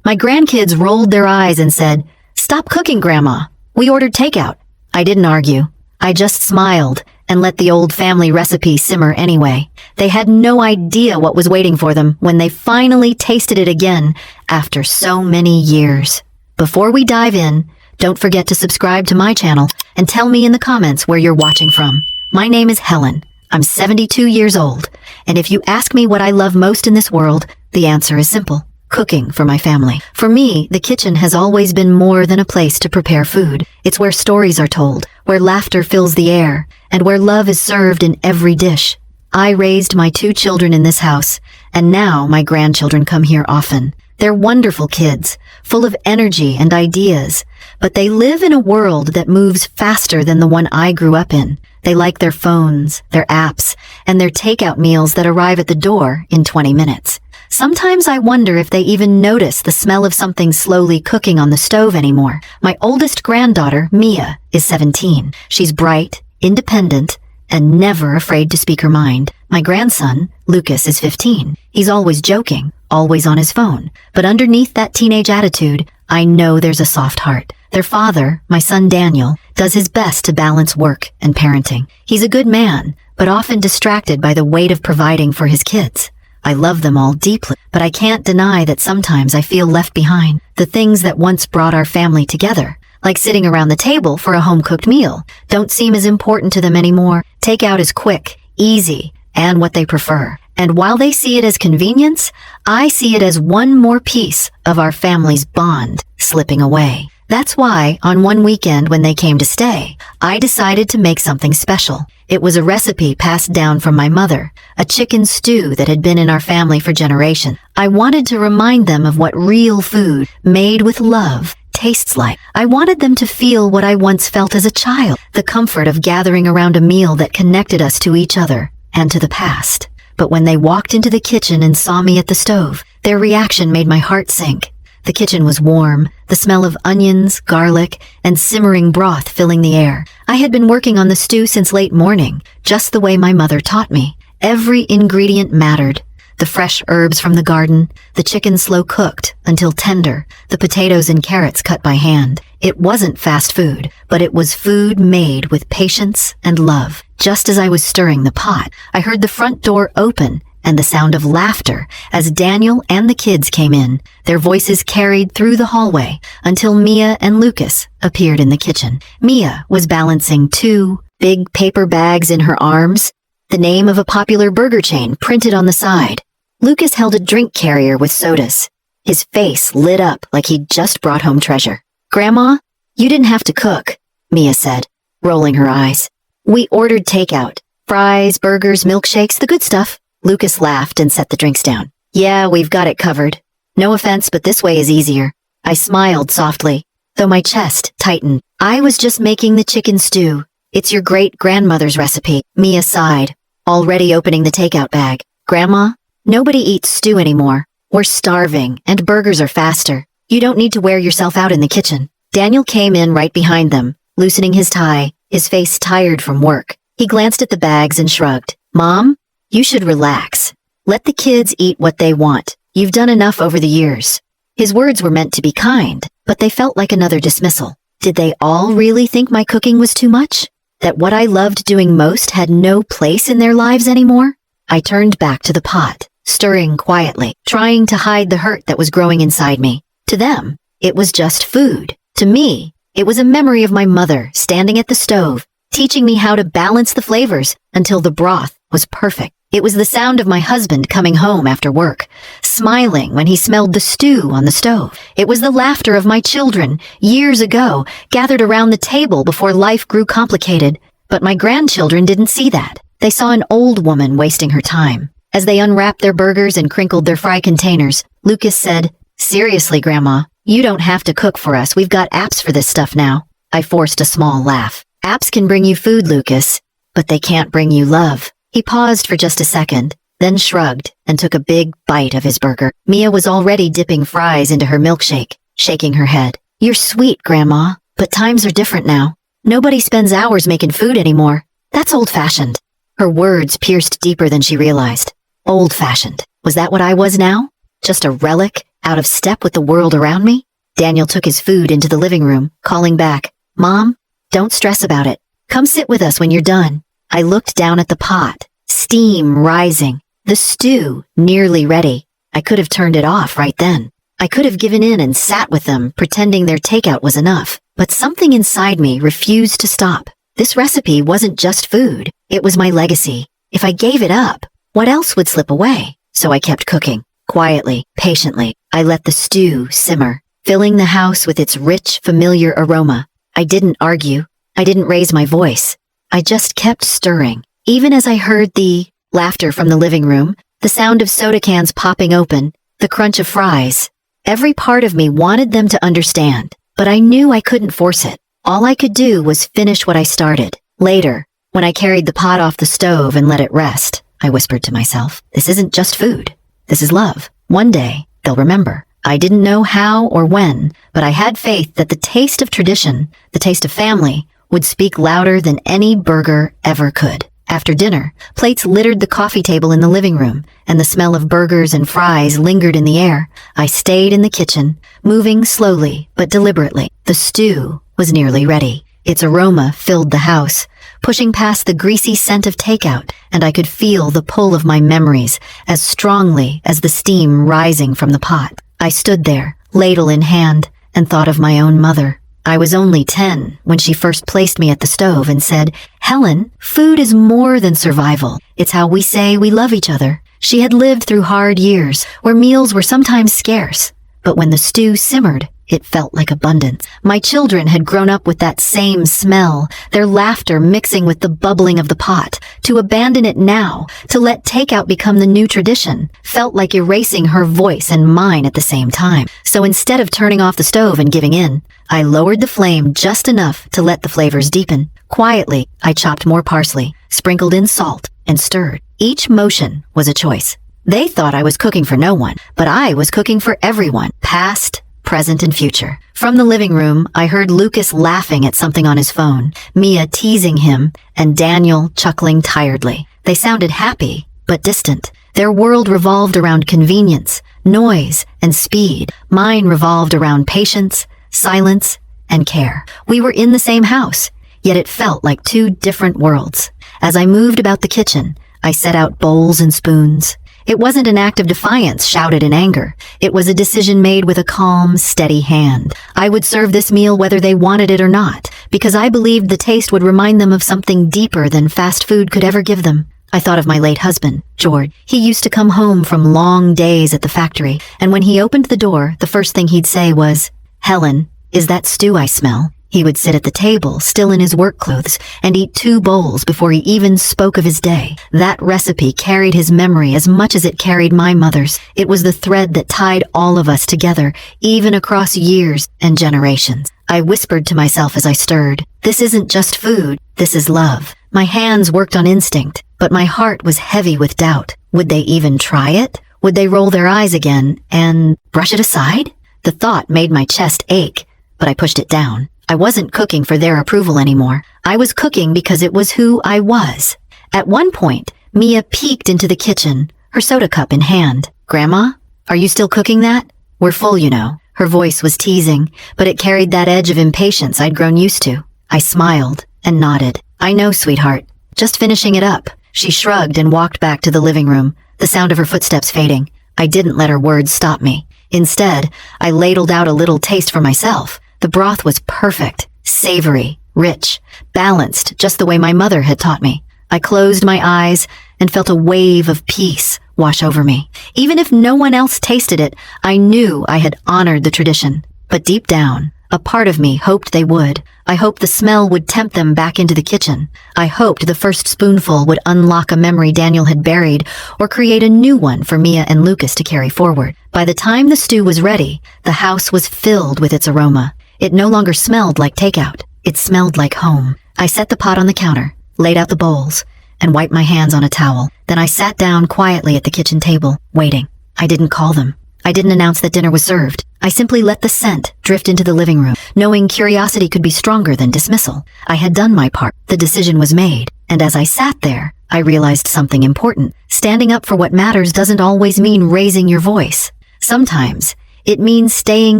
My grandkids rolled their eyes and said, "Stop cooking, Grandma. We ordered takeout." I didn't argue. I just smiled and let the old family recipe simmer anyway. They had no idea what was waiting for them when they finally tasted it again after so many years. Before we dive in, don't forget to subscribe to my channel and tell me in the comments where you're watching from. My name is Helen. I'm 72 years old, and if you ask me what I love most in this world, the answer is simple: cooking for my family. For me, the kitchen has always been more than a place to prepare food. It's where stories are told, where laughter fills the air, and where love is served in every dish. I raised my 2 children in this house, and now my grandchildren come here often. They're wonderful kids, full of energy and ideas, but they live in a world that moves faster than the one I grew up in. They like their phones, their apps, and their takeout meals that arrive at the door in 20 minutes. Sometimes I wonder if they even notice the smell of something slowly cooking on the stove anymore. My oldest granddaughter, Mia, is 17. She's bright, independent, and never afraid to speak her mind. My grandson, Lucas, is 15. He's always joking, always on his phone. But underneath that teenage attitude, I know there's a soft heart. Their father, my son Daniel, does his best to balance work and parenting. He's a good man, but often distracted by the weight of providing for his kids. I love them all deeply, but I can't deny that sometimes I feel left behind. The things that once brought our family together, like sitting around the table for a home-cooked meal, don't seem as important to them anymore. Takeout is quick, easy, and what they prefer. And while they see it as convenience, I see it as one more piece of our family's bond slipping away. That's why, on one weekend when they came to stay, I decided to make something special. It was a recipe passed down from my mother, a chicken stew that had been in our family for generations. I wanted to remind them of what real food, made with love, tastes like. I wanted them to feel what I once felt as a child, the comfort of gathering around a meal that connected us to each other and to the past. But when they walked into the kitchen and saw me at the stove, their reaction made my heart sink. The kitchen was warm, the smell of onions, garlic, and simmering broth filling the air. I had been working on the stew since late morning, just the way my mother taught me. Every ingredient mattered. The fresh herbs from the garden, the chicken slow cooked until tender, the potatoes and carrots cut by hand. It wasn't fast food, but it was food made with patience and love. Just as I was stirring the pot, I heard the front door open and the sound of laughter as Daniel and the kids came in. Their voices carried through the hallway until Mia and Lucas appeared in the kitchen. Mia was balancing 2 big paper bags in her arms, the name of a popular burger chain printed on the side. Lucas held a drink carrier with sodas. His face lit up like he'd just brought home treasure. "Grandma, you didn't have to cook," Mia said, rolling her eyes. "We ordered takeout. Fries, burgers, milkshakes, the good stuff." Lucas laughed and set the drinks down. "Yeah, we've got it covered. No offense, but this way is easier." I smiled softly, though my chest tightened. "I was just making the chicken stew. It's your great-grandmother's recipe." Mia sighed, already opening the takeout bag. "Grandma, nobody eats stew anymore. We're starving, and burgers are faster. You don't need to wear yourself out in the kitchen." Daniel came in right behind them, loosening his tie, his face tired from work. He glanced at the bags and shrugged. "Mom, you should relax. Let the kids eat what they want. You've done enough over the years." His words were meant to be kind, but they felt like another dismissal. Did they all really think my cooking was too much? That what I loved doing most had no place in their lives anymore? I turned back to the pot, stirring quietly, trying to hide the hurt that was growing inside me. To them, it was just food. To me, it was a memory of my mother standing at the stove, teaching me how to balance the flavors until the broth was perfect. It was the sound of my husband coming home after work, smiling when he smelled the stew on the stove. It was the laughter of my children, years ago, gathered around the table before life grew complicated. But my grandchildren didn't see that. They saw an old woman wasting her time. As they unwrapped their burgers and crinkled their fry containers, Lucas said, "Seriously, Grandma, you don't have to cook for us. We've got apps for this stuff now." I forced a small laugh. "Apps can bring you food, Lucas, but they can't bring you love." He paused for just a second, then shrugged and took a big bite of his burger. Mia was already dipping fries into her milkshake, shaking her head. "You're sweet, Grandma, but times are different now. Nobody spends hours making food anymore. That's old-fashioned." Her words pierced deeper than she realized. Old-fashioned. Was that what I was now? Just a relic out of step with the world around me? Daniel took his food into the living room, calling back, "Mom, don't stress about it. Come sit with us when you're done." I looked down at the pot, steam rising, the stew nearly ready. I could have turned it off right then. I could have given in and sat with them, pretending their takeout was enough. But something inside me refused to stop. This recipe wasn't just food. It was my legacy. If I gave it up, what else would slip away? So I kept cooking. Quietly, patiently, I let the stew simmer, filling the house with its rich, familiar aroma. I didn't argue. I didn't raise my voice. I just kept stirring. Even as I heard the laughter from the living room, the sound of soda cans popping open, the crunch of fries. Every part of me wanted them to understand, but I knew I couldn't force it. All I could do was finish what I started. Later, when I carried the pot off the stove and let it rest, I whispered to myself, "This isn't just food. This is love. One day, they'll remember." I didn't know how or when, but I had faith that the taste of tradition, the taste of family, would speak louder than any burger ever could. After dinner, plates littered the coffee table in the living room, and the smell of burgers and fries lingered in the air. I stayed in the kitchen, moving slowly but deliberately. The stew was nearly ready. Its aroma filled the house, pushing past the greasy scent of takeout, and I could feel the pull of my memories as strongly as the steam rising from the pot. I stood there, ladle in hand, and thought of my own mother. I was only 10 when she first placed me at the stove and said, "Helen, food is more than survival. It's how we say we love each other." She had lived through hard years where meals were sometimes scarce, but when the stew simmered, it felt like abundance. My children had grown up with that same smell, their laughter mixing with the bubbling of the pot. To abandon it now, to let takeout become the new tradition, felt like erasing her voice and mine at the same time. So instead of turning off the stove and giving in, I lowered the flame just enough to let the flavors deepen. Quietly, I chopped more parsley, sprinkled in salt, and stirred. Each motion was a choice. They thought I was cooking for no one, but I was cooking for everyone, past, present, and future. From the living room, I heard Lucas laughing at something on his phone, Mia teasing him, and Daniel chuckling tiredly. They sounded happy, but distant. Their world revolved around convenience, noise, and speed. Mine revolved around patience, silence, and care. We were in the same house, yet it felt like two different worlds. As I moved about the kitchen, I set out bowls and spoons. It wasn't an act of defiance shouted in anger. It was a decision made with a calm, steady hand. I would serve this meal whether they wanted it or not, because I believed the taste would remind them of something deeper than fast food could ever give them. I thought of my late husband, George. He used to come home from long days at the factory, and when he opened the door, the first thing he'd say was, "Helen, is that stew I smell?" He would sit at the table, still in his work clothes, and eat 2 bowls before he even spoke of his day. That recipe carried his memory as much as it carried my mother's. It was the thread that tied all of us together, even across years and generations. I whispered to myself as I stirred, "This isn't just food, this is love." My hands worked on instinct, but my heart was heavy with doubt. Would they even try it? Would they roll their eyes again and brush it aside? The thought made my chest ache, but I pushed it down. I wasn't cooking for their approval anymore. I was cooking because it was who I was. At one point, Mia peeked into the kitchen, her soda cup in hand. "Grandma, are you still cooking that? We're full, you know." Her voice was teasing, but it carried that edge of impatience I'd grown used to. I smiled and nodded. "I know, sweetheart. Just finishing it up." She shrugged and walked back to the living room, the sound of her footsteps fading. I didn't let her words stop me. Instead, I ladled out a little taste for myself. The broth was perfect, savory, rich, balanced, just the way my mother had taught me. I closed my eyes and felt a wave of peace wash over me. Even if no one else tasted it, I knew I had honored the tradition. But deep down, a part of me hoped they would. I hoped the smell would tempt them back into the kitchen. I hoped the first spoonful would unlock a memory Daniel had buried or create a new one for Mia and Lucas to carry forward. By the time the stew was ready, the house was filled with its aroma. It no longer smelled like takeout. It smelled like home. I set the pot on the counter, laid out the bowls, and wiped my hands on a towel. Then I sat down quietly at the kitchen table, waiting. I didn't call them. I didn't announce that dinner was served. I simply let the scent drift into the living room, knowing curiosity could be stronger than dismissal. I had done my part. The decision was made. And as I sat there, I realized something important. Standing up for what matters doesn't always mean raising your voice. Sometimes, It means staying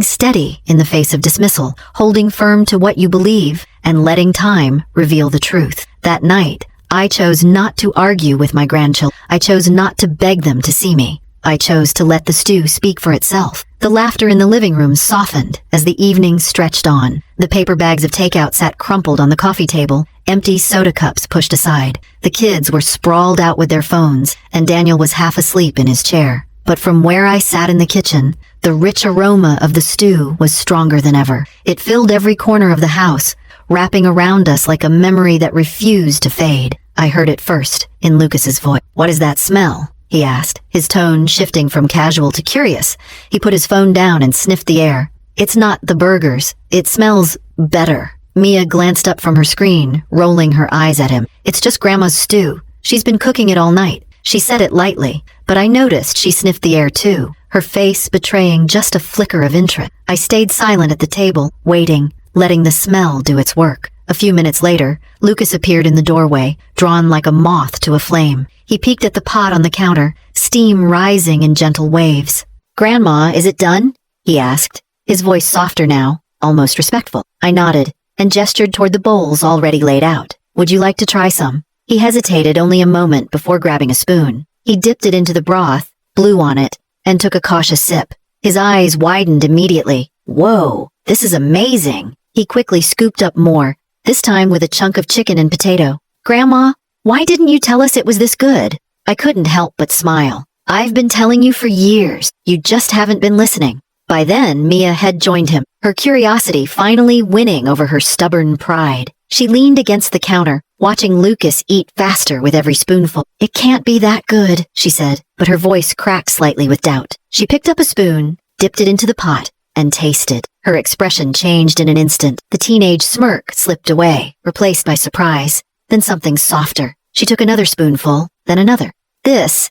steady in the face of dismissal, holding firm to what you believe, and letting time reveal the truth. That night, I chose not to argue with my grandchildren. I chose not to beg them to see me. I chose to let the stew speak for itself. The laughter in the living room softened as the evening stretched on. The paper bags of takeout sat crumpled on the coffee table, empty soda cups pushed aside. The kids were sprawled out with their phones, and Daniel was half asleep in his chair. But from where I sat in the kitchen, the rich aroma of the stew was stronger than ever. It filled every corner of the house, wrapping around us like a memory that refused to fade. I heard it first, in Lucas's voice. "What is that smell?" he asked, his tone shifting from casual to curious. He put his phone down and sniffed the air. "It's not the burgers. It smells better." Mia glanced up from her screen, rolling her eyes at him. "It's just Grandma's stew. She's been cooking it all night." She said it lightly, but I noticed she sniffed the air too, her face betraying just a flicker of interest. I stayed silent at the table, waiting, letting the smell do its work. A few minutes later, Lucas appeared in the doorway, drawn like a moth to a flame. He peeked at the pot on the counter, steam rising in gentle waves. "Grandma, is it done?" he asked, his voice softer now, almost respectful. I nodded, and gestured toward the bowls already laid out. "Would you like to try some?" He hesitated only a moment before grabbing a spoon. He dipped it into the broth, blew on it, and took a cautious sip. His eyes widened immediately. "Whoa, this is amazing!" He quickly scooped up more, this time with a chunk of chicken and potato. "Grandma, why didn't you tell us it was this good?" I couldn't help but smile. "I've been telling you for years. You just haven't been listening." By then, Mia had joined him, her curiosity finally winning over her stubborn pride. She leaned against the counter, watching Lucas eat faster with every spoonful. "It can't be that good," she said, but her voice cracked slightly with doubt. She picked up a spoon, dipped it into the pot, and tasted. Her expression changed in an instant. The teenage smirk slipped away, replaced by surprise, then something softer. She took another spoonful, then another. This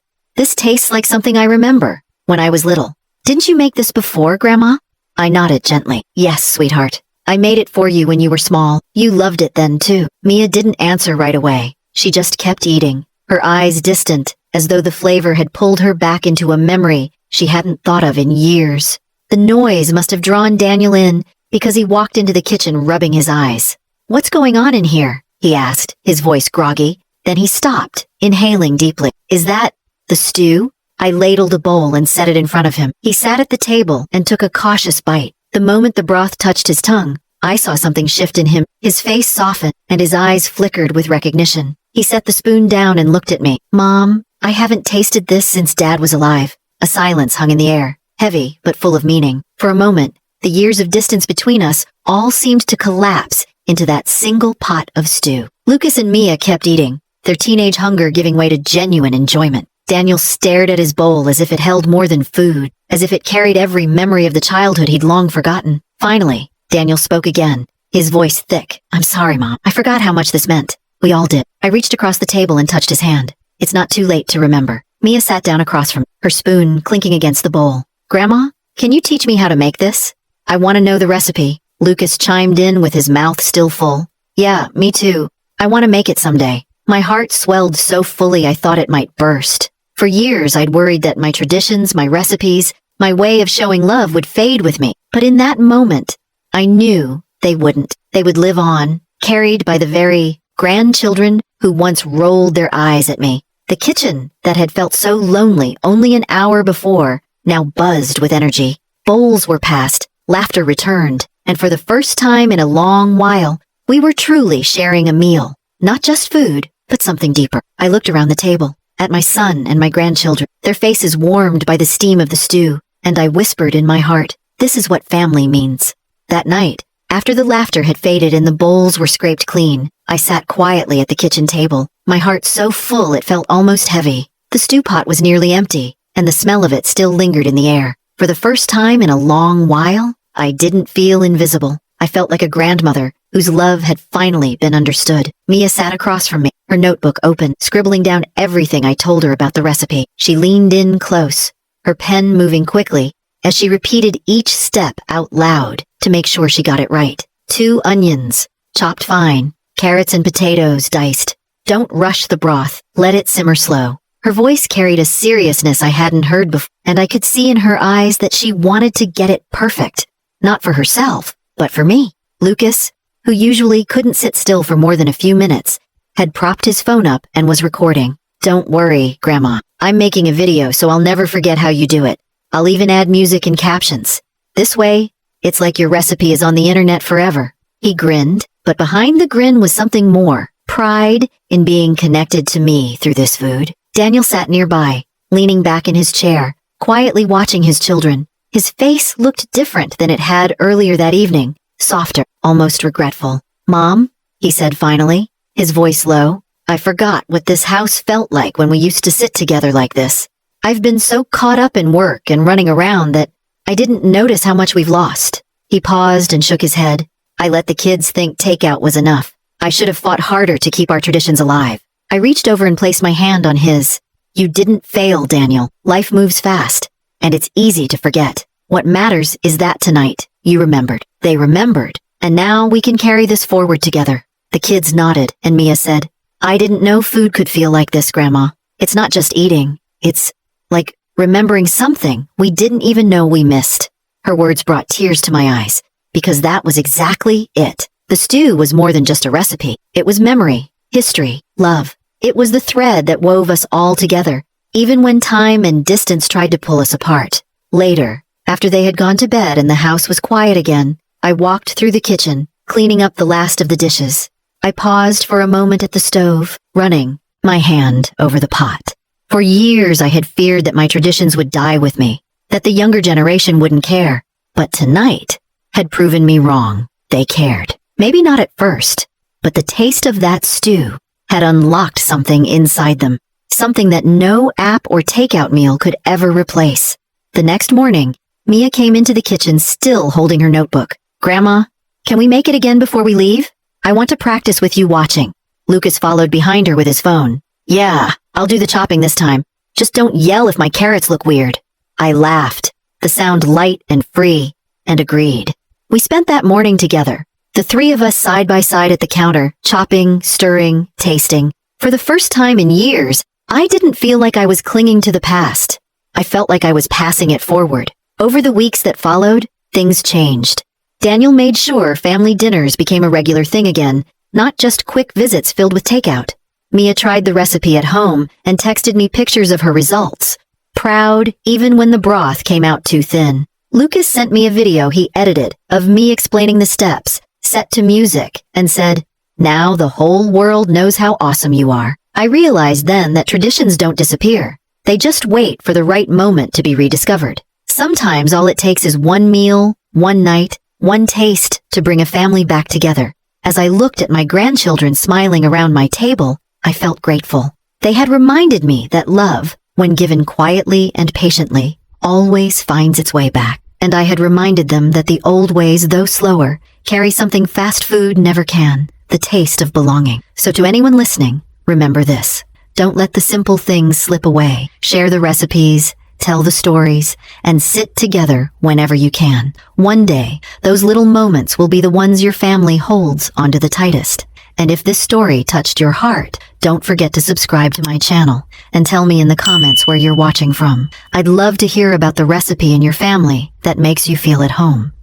tastes like something I remember, when I was little. Didn't you make this before, Grandma?" I nodded gently. "Yes, sweetheart. I made it for you when you were small. You loved it then, too." Mia didn't answer right away. She just kept eating, her eyes distant, as though the flavor had pulled her back into a memory she hadn't thought of in years. The noise must have drawn Daniel in, because he walked into the kitchen rubbing his eyes. "What's going on in here?" he asked, his voice groggy. Then he stopped, inhaling deeply. "Is that the stew?" I ladled a bowl and set it in front of him. He sat at the table and took a cautious bite. The moment the broth touched his tongue, I saw something shift in him. His face softened, and his eyes flickered with recognition. He set the spoon down and looked at me. "Mom, I haven't tasted this since Dad was alive." A silence hung in the air, heavy but full of meaning. For a moment, the years of distance between us all seemed to collapse into that single pot of stew. Lucas and Mia kept eating, their teenage hunger giving way to genuine enjoyment. Daniel stared at his bowl as if it held more than food, as if it carried every memory of the childhood he'd long forgotten. Finally, Daniel spoke again, his voice thick. "I'm sorry, Mom. I forgot how much this meant." We all did. I reached across the table and touched his hand. "It's not too late to remember." Mia sat down across from me, her spoon clinking against the bowl. "Grandma, can you teach me how to make this? I want to know the recipe." Lucas chimed in with his mouth still full. "Yeah, me too. I want to make it someday." My heart swelled so fully I thought it might burst. For years I'd worried that my traditions, my recipes, my way of showing love would fade with me. But in that moment, I knew they wouldn't. They would live on, carried by the very grandchildren who once rolled their eyes at me. The kitchen that had felt so lonely only an hour before now buzzed with energy. Bowls were passed, laughter returned, and for the first time in a long while, we were truly sharing a meal. Not just food, but something deeper. I looked around the table, at my son and my grandchildren, their faces warmed by the steam of the stew, and I whispered in my heart, "This is what family means." That night, after the laughter had faded and the bowls were scraped clean, I sat quietly at the kitchen table, my heart so full it felt almost heavy. The stew pot was nearly empty, and the smell of it still lingered in the air. For the first time in a long while, I didn't feel invisible. I felt like a grandmother whose love had finally been understood. Mia sat across from me, her notebook open, scribbling down everything I told her about the recipe. She leaned in close, her pen moving quickly, as she repeated each step out loud to make sure she got it right. 2 onions, chopped fine, carrots and potatoes diced. Don't rush the broth, let it simmer slow. Her voice carried a seriousness I hadn't heard before, and I could see in her eyes that she wanted to get it perfect. Not for herself, but for me. Lucas, who usually couldn't sit still for more than a few minutes, had propped his phone up and was recording. "Don't worry, Grandma. I'm making a video, so I'll never forget how you do it. I'll even add music and captions. This way, it's like your recipe is on the internet forever." He grinned, but behind the grin was something more. Pride in being connected to me through this food. Daniel sat nearby, leaning back in his chair, quietly watching his children. His face looked different than it had earlier that evening, softer, almost regretful. "Mom," he said finally, his voice low, "I forgot what this house felt like when we used to sit together like this. I've been so caught up in work and running around that I didn't notice how much we've lost." He paused and shook his head. "I let the kids think takeout was enough. I should have fought harder to keep our traditions alive." I reached over and placed my hand on his. "You didn't fail, Daniel. Life moves fast, and it's easy to forget. What matters is that tonight, you remembered. They remembered, and now we can carry this forward together." The kids nodded, and Mia said, "I didn't know food could feel like this, Grandma. It's not just eating. It's like remembering something we didn't even know we missed." Her words brought tears to my eyes, because that was exactly it. The stew was more than just a recipe. It was memory, history, love. It was the thread that wove us all together, even when time and distance tried to pull us apart. Later, after they had gone to bed and the house was quiet again, I walked through the kitchen, cleaning up the last of the dishes. I paused for a moment at the stove, running my hand over the pot. For years I had feared that my traditions would die with me, that the younger generation wouldn't care. But tonight had proven me wrong. They cared. Maybe not at first, but the taste of that stew had unlocked something inside them, something that no app or takeout meal could ever replace. The next morning, Mia came into the kitchen still holding her notebook. "Grandma, can we make it again before we leave? I want to practice with you watching." Lucas followed behind her with his phone. "Yeah, I'll do the chopping this time. Just don't yell if my carrots look weird." I laughed, the sound light and free, and agreed. We spent that morning together, the three of us side by side at the counter, chopping, stirring, tasting. For the first time in years, I didn't feel like I was clinging to the past. I felt like I was passing it forward. Over the weeks that followed, things changed. Daniel made sure family dinners became a regular thing again, not just quick visits filled with takeout. Mia tried the recipe at home and texted me pictures of her results, proud even when the broth came out too thin. Lucas sent me a video he edited of me explaining the steps, set to music, and said, "Now the whole world knows how awesome you are." I realized then that traditions don't disappear. They just wait for the right moment to be rediscovered. Sometimes all it takes is one meal, one night, one taste to bring a family back together. As I looked at my grandchildren smiling around my table, I felt grateful. They had reminded me that love, when given quietly and patiently, always finds its way back. And I had reminded them that the old ways, though slower, carry something fast food never can, the taste of belonging. So to anyone listening, remember this. Don't let the simple things slip away. Share the recipes, tell the stories, and sit together whenever you can. One day, those little moments will be the ones your family holds onto the tightest. And if this story touched your heart, don't forget to subscribe to my channel and tell me in the comments where you're watching from. I'd love to hear about the recipe in your family that makes you feel at home.